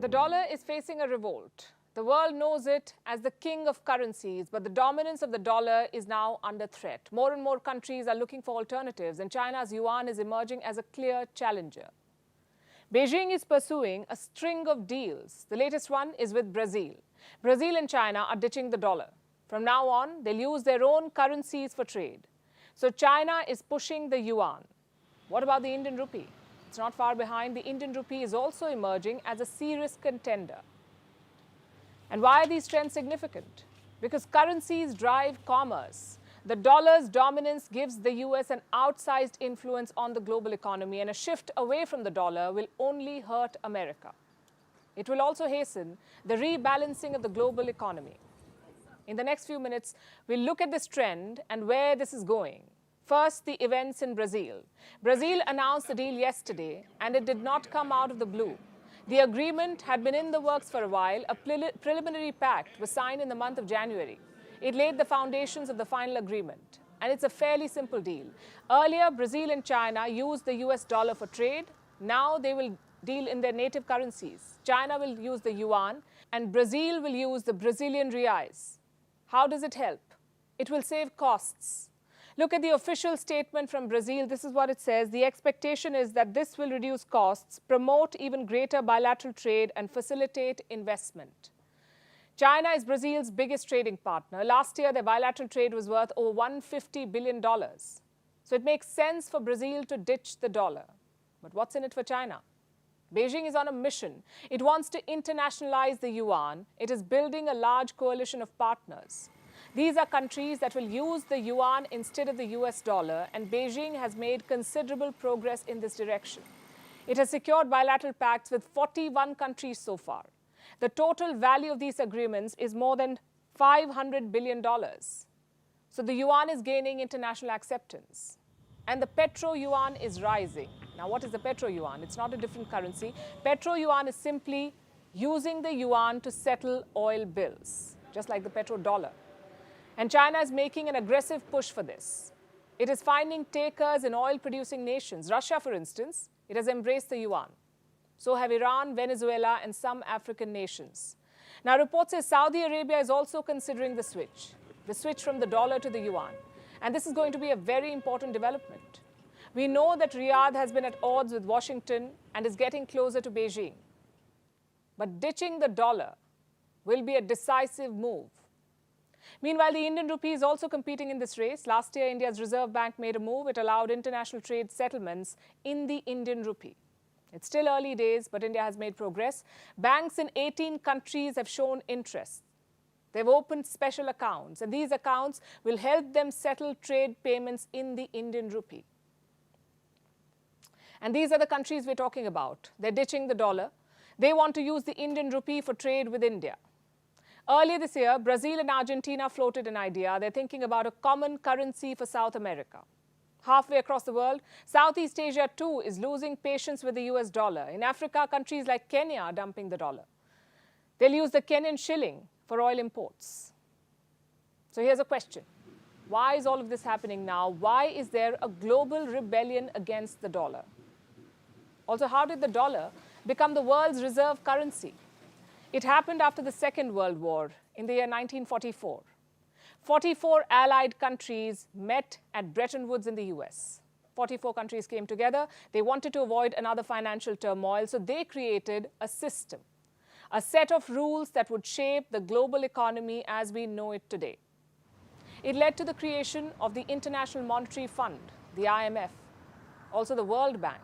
The dollar is facing a revolt. The world knows it as the king of currencies, but the dominance of the dollar is now under threat. More and more countries are looking for alternatives, and China's yuan is emerging as a clear challenger. Beijing is pursuing a string of deals. The latest one is with Brazil. Brazil and China are ditching the dollar. From now on, they'll use their own currencies for trade. So China is pushing the yuan. What about the Indian rupee? It's not far behind. The Indian rupee is also emerging as a serious contender. And why are these trends significant? Because currencies drive commerce. The dollar's dominance gives the US an outsized influence on the global economy, and a shift away from the dollar will only hurt America. It will also hasten the rebalancing of the global economy. In the next few minutes, we'll look at this trend and where this is going. First, the events in Brazil. Brazil announced the deal yesterday, and it did not come out of the blue. The agreement had been in the works for a while. A preliminary pact was signed in the month of January. It laid the foundations of the final agreement, and it's a fairly simple deal. Earlier, Brazil and China used the US dollar for trade. Now they will deal in their native currencies. China will use the yuan, and Brazil will use the Brazilian reais. How does it help? It will save costs. Look at the official statement from Brazil. This is what it says. The expectation is that this will reduce costs, promote even greater bilateral trade, and facilitate investment. China is Brazil's biggest trading partner. Last year, their bilateral trade was worth over $150 billion. So it makes sense for Brazil to ditch the dollar. But what's in it for China? Beijing is on a mission. It wants to internationalize the yuan. It is building a large coalition of partners. These are countries that will use the yuan instead of the US dollar, and Beijing has made considerable progress in this direction. It has secured bilateral pacts with 41 countries so far. The total value of these agreements is more than $500 billion. So the yuan is gaining international acceptance. And the petro-yuan is rising. Now, what is the petro-yuan? It's not a different currency. Petro-yuan is simply using the yuan to settle oil bills, just like the petrodollar. And China is making an aggressive push for this. It is finding takers in oil-producing nations. Russia, for instance, it has embraced the yuan. So have Iran, Venezuela, and some African nations. Now, reports say Saudi Arabia is also considering the switch from the dollar to the yuan. And this is going to be a very important development. We know that Riyadh has been at odds with Washington and is getting closer to Beijing. But ditching the dollar will be a decisive move. Meanwhile, the Indian rupee is also competing in this race. Last year, India's Reserve Bank made a move. It allowed international trade settlements in the Indian rupee. It's still early days, but India has made progress. Banks in 18 countries have shown interest. They've opened special accounts, and these accounts will help them settle trade payments in the Indian rupee. And these are the countries we're talking about. They're ditching the dollar. They want to use the Indian rupee for trade with India. Earlier this year, Brazil and Argentina floated an idea. They're thinking about a common currency for South America. Halfway across the world, Southeast Asia too is losing patience with the US dollar. In Africa, countries like Kenya are dumping the dollar. They'll use the Kenyan shilling for oil imports. So here's a question. Why is all of this happening now? Why is there a global rebellion against the dollar? Also, how did the dollar become the world's reserve currency? It happened after the Second World War in the year 1944. 44 allied countries met at Bretton Woods in the US. 44 countries came together. They wanted to avoid another financial turmoil, so they created a system, a set of rules that would shape the global economy as we know it today. It led to the creation of the International Monetary Fund, the IMF, also the World Bank.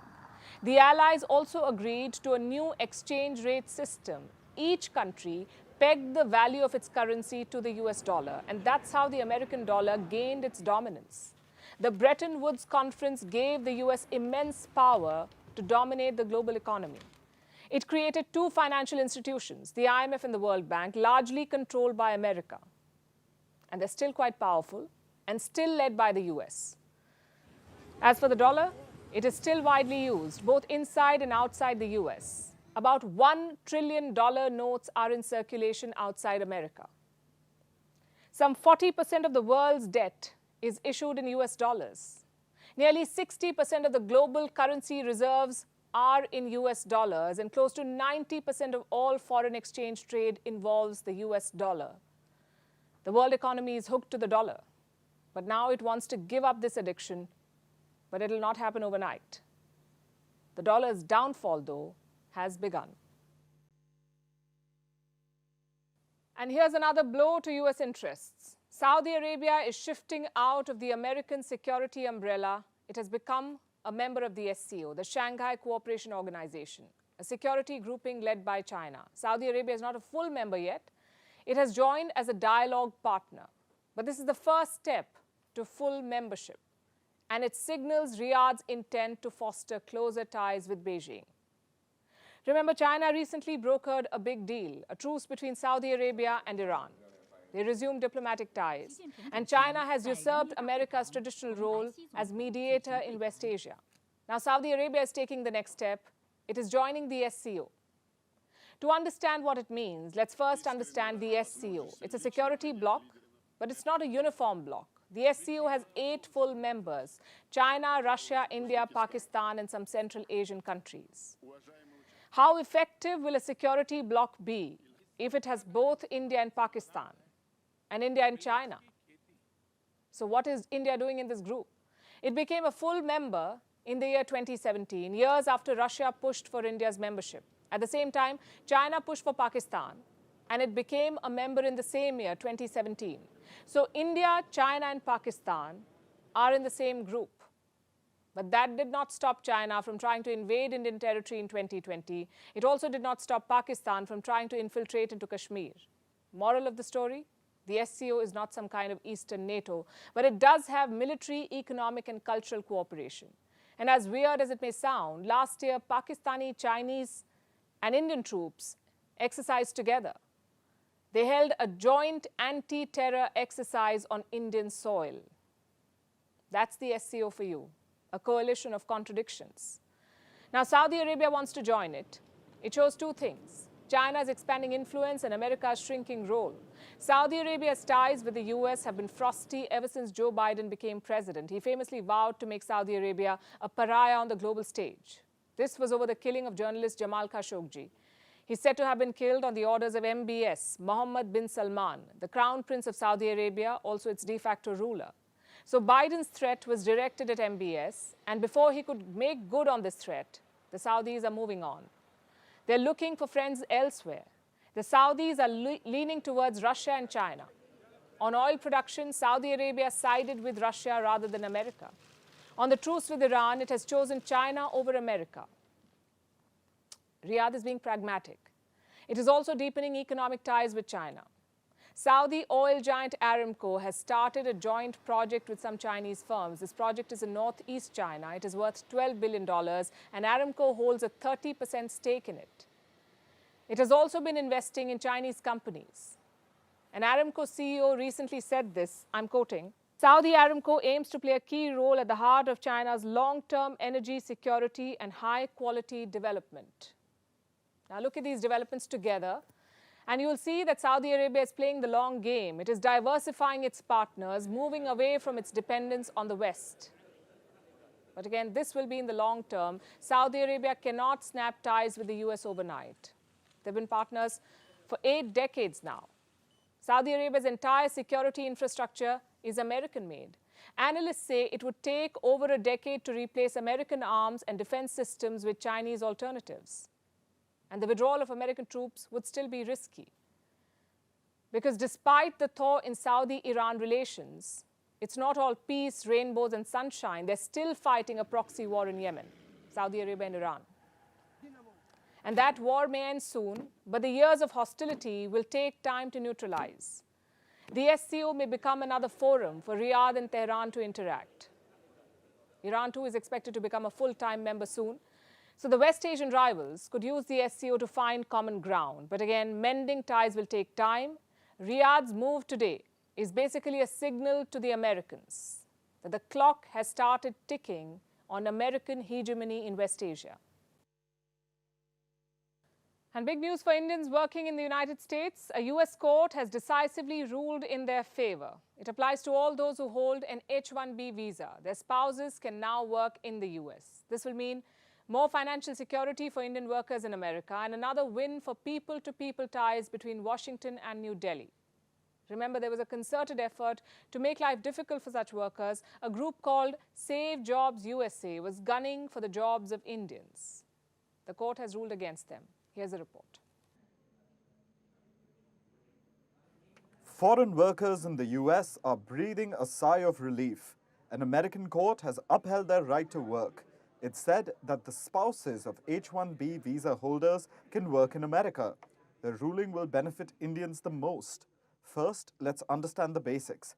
The Allies also agreed to a new exchange rate system. Each country pegged the value of its currency to the US dollar, and that's how the American dollar gained its dominance. The Bretton Woods Conference gave the US immense power to dominate the global economy. It created two financial institutions, the IMF and the World Bank, largely controlled by America. And they're still quite powerful and still led by the US. As for the dollar, it is still widely used, both inside and outside the US. About $1 trillion notes are in circulation outside America. Some 40% of the world's debt is issued in US dollars. Nearly 60% of the global currency reserves are in US dollars, and close to 90% of all foreign exchange trade involves the US dollar. The world economy is hooked to the dollar, but now it wants to give up this addiction, but it will not happen overnight. The dollar's downfall, though, has begun. And here's another blow to US interests. Saudi Arabia is shifting out of the American security umbrella. It has become a member of the SCO, the Shanghai Cooperation Organization, a security grouping led by China. Saudi Arabia is not a full member yet. It has joined as a dialogue partner. But this is the first step to full membership, and it signals Riyadh's intent to foster closer ties with Beijing. Remember, China recently brokered a big deal, a truce between Saudi Arabia and Iran. They resumed diplomatic ties, and China has usurped America's traditional role as mediator in West Asia. Now, Saudi Arabia is taking the next step. It is joining the SCO. To understand what it means, let's first understand the SCO. It's a security bloc, but it's not a uniform bloc. The SCO has 8 full members: China, Russia, India, Pakistan, and some Central Asian countries. How effective will a security bloc be if it has both India and Pakistan, and India and China? So what is India doing in this group? It became a full member in the year 2017, years after Russia pushed for India's membership. At the same time, China pushed for Pakistan, and it became a member in the same year, 2017. So India, China, and Pakistan are in the same group. But that did not stop China from trying to invade Indian territory in 2020. It also did not stop Pakistan from trying to infiltrate into Kashmir. Moral of the story? The SCO is not some kind of Eastern NATO, but it does have military, economic, and cultural cooperation. And as weird as it may sound, last year, Pakistani, Chinese, and Indian troops exercised together. They held a joint anti-terror exercise on Indian soil. That's the SCO for you, a coalition of contradictions. Now, Saudi Arabia wants to join it. It shows 2 things: China's expanding influence and America's shrinking role. Saudi Arabia's ties with the US have been frosty ever since Joe Biden became president. He famously vowed to make Saudi Arabia a pariah on the global stage. This was over the killing of journalist Jamal Khashoggi. He's said to have been killed on the orders of MBS, Mohammed bin Salman, the Crown Prince of Saudi Arabia, also its de facto ruler. So Biden's threat was directed at MBS, and before he could make good on this threat, the Saudis are moving on. They're looking for friends elsewhere. The Saudis are leaning towards Russia and China. On oil production, Saudi Arabia sided with Russia rather than America. On the truce with Iran, it has chosen China over America. Riyadh is being pragmatic. It is also deepening economic ties with China. Saudi oil giant Aramco has started a joint project with some Chinese firms. This project is in northeast China. It is worth $12 billion, and Aramco holds a 30% stake in it. It has also been investing in Chinese companies. An Aramco CEO recently said this, I'm quoting, "Saudi Aramco aims to play a key role at the heart of China's long-term energy security and high-quality development." Now look at these developments together, and you will see that Saudi Arabia is playing the long game. It is diversifying its partners, moving away from its dependence on the West. But again, this will be in the long term. Saudi Arabia cannot snap ties with the US overnight. They've been partners for 8 decades now. Saudi Arabia's entire security infrastructure is American-made. Analysts say it would take over a decade to replace American arms and defense systems with Chinese alternatives. And the withdrawal of American troops would still be risky. Because despite the thaw in Saudi-Iran relations, it's not all peace, rainbows, and sunshine. They're still fighting a proxy war in Yemen, Saudi Arabia and Iran. And that war may end soon, but the years of hostility will take time to neutralize. The SCO may become another forum for Riyadh and Tehran to interact. Iran, too, is expected to become a full-time member soon. So the West Asian rivals could use the SCO to find common ground. But again, mending ties will take time. Riyadh's move today is basically a signal to the Americans that the clock has started ticking on American hegemony in West Asia. And big news for Indians working in the United States. A US court has decisively ruled in their favor. It applies to all those who hold an H-1B visa. Their spouses can now work in the US. This will mean More financial security for Indian workers in America, and another win for people-to-people ties between Washington and New Delhi. Remember, there was a concerted effort to make life difficult for such workers. A group called Save Jobs USA was gunning for the jobs of Indians. The court has ruled against them. Here's a report. Foreign workers in the US are breathing a sigh of relief. An American court has upheld their right to work. It said that the spouses of H-1B visa holders can work in America. The ruling will benefit Indians the most. First, let's understand the basics.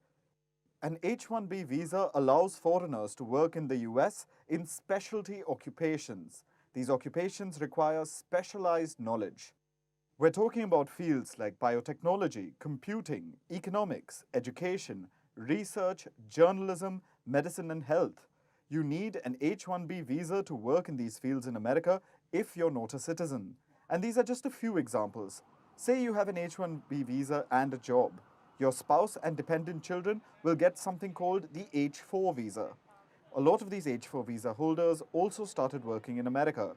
An H-1B visa allows foreigners to work in the US in specialty occupations. These occupations require specialized knowledge. We're talking about fields like biotechnology, computing, economics, education, research, journalism, medicine, and health. You need an H-1B visa to work in these fields in America if you're not a citizen. And these are just a few examples. Say you have an H-1B visa and a job. Your spouse and dependent children will get something called the H-4 visa. A lot of these H-4 visa holders also started working in America.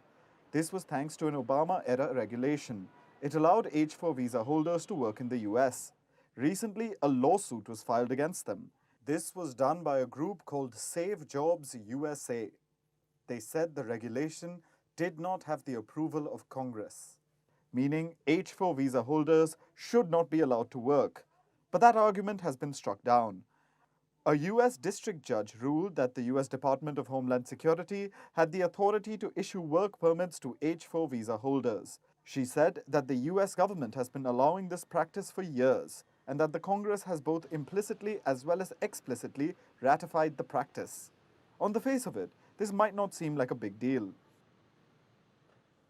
This was thanks to an Obama-era regulation. It allowed H-4 visa holders to work in the US. Recently, a lawsuit was filed against them. This was done by a group called Save Jobs USA. They said the regulation did not have the approval of Congress, meaning H-4 visa holders should not be allowed to work. But that argument has been struck down. A US district judge ruled that the US Department of Homeland Security had the authority to issue work permits to H-4 visa holders. She said that the US government has been allowing this practice for years, and that the Congress has both implicitly as well as explicitly ratified the practice. On the face of it, this might not seem like a big deal.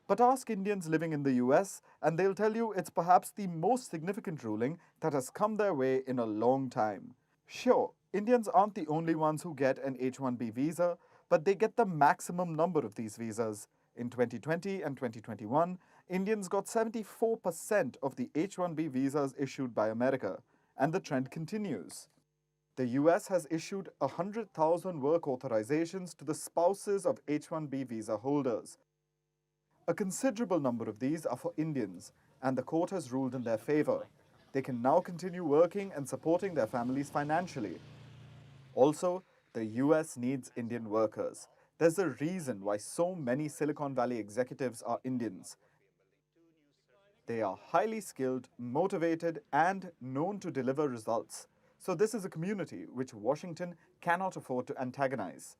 But ask Indians living in the US, and they'll tell you it's perhaps the most significant ruling that has come their way in a long time. Sure, Indians aren't the only ones who get an H-1B visa, but they get the maximum number of these visas. In 2020 and 2021, Indians got 74% of the H-1B visas issued by America, and the trend continues. The US has issued 100,000 work authorizations to the spouses of H-1B visa holders. A considerable number of these are for Indians, and the court has ruled in their favor. They can now continue working and supporting their families financially. Also, the US needs Indian workers. There's a reason why so many Silicon Valley executives are Indians. They are highly skilled, motivated, and known to deliver results. So this is a community which Washington cannot afford to antagonize.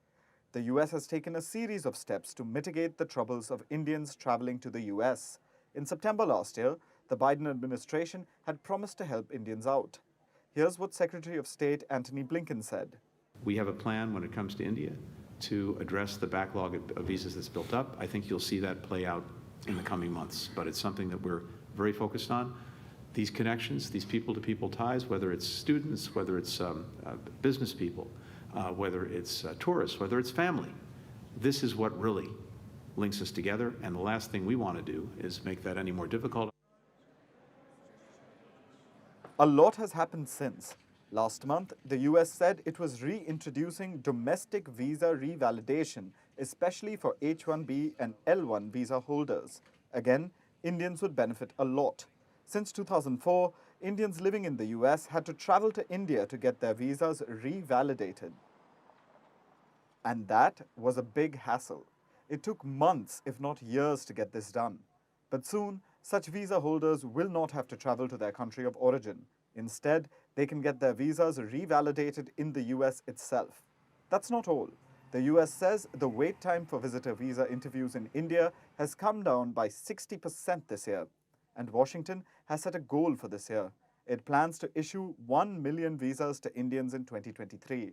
The US has taken a series of steps to mitigate the troubles of Indians traveling to the US. In September last year, the Biden administration had promised to help Indians out. Here's what Secretary of State Antony Blinken said. We have a plan when it comes to India to address the backlog of visas that's built up. I think you'll see that play out in the coming months, but it's something that we're very focused on. These connections, these people-to-people ties, whether it's students, whether it's business people, whether it's tourists, whether it's family, this is what really links us together, and the last thing we want to do is make that any more difficult. A lot has happened since. Last month, the US said it was reintroducing domestic visa revalidation, especially for H-1B and L-1 visa holders. Again, Indians would benefit a lot. Since 2004, Indians living in the US had to travel to India to get their visas revalidated. And that was a big hassle. It took months, if not years, to get this done. But soon, such visa holders will not have to travel to their country of origin. Instead, they can get their visas revalidated in the US itself. That's not all. The US says the wait time for visitor visa interviews in India has come down by 60% this year. And Washington has set a goal for this year. It plans to issue 1 million visas to Indians in 2023.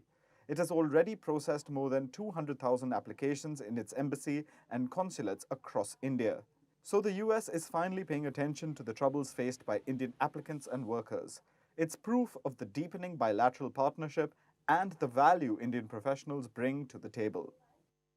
It has already processed more than 200,000 applications in its embassy and consulates across India. So the US is finally paying attention to the troubles faced by Indian applicants and workers. It's proof of the deepening bilateral partnership and the value Indian professionals bring to the table.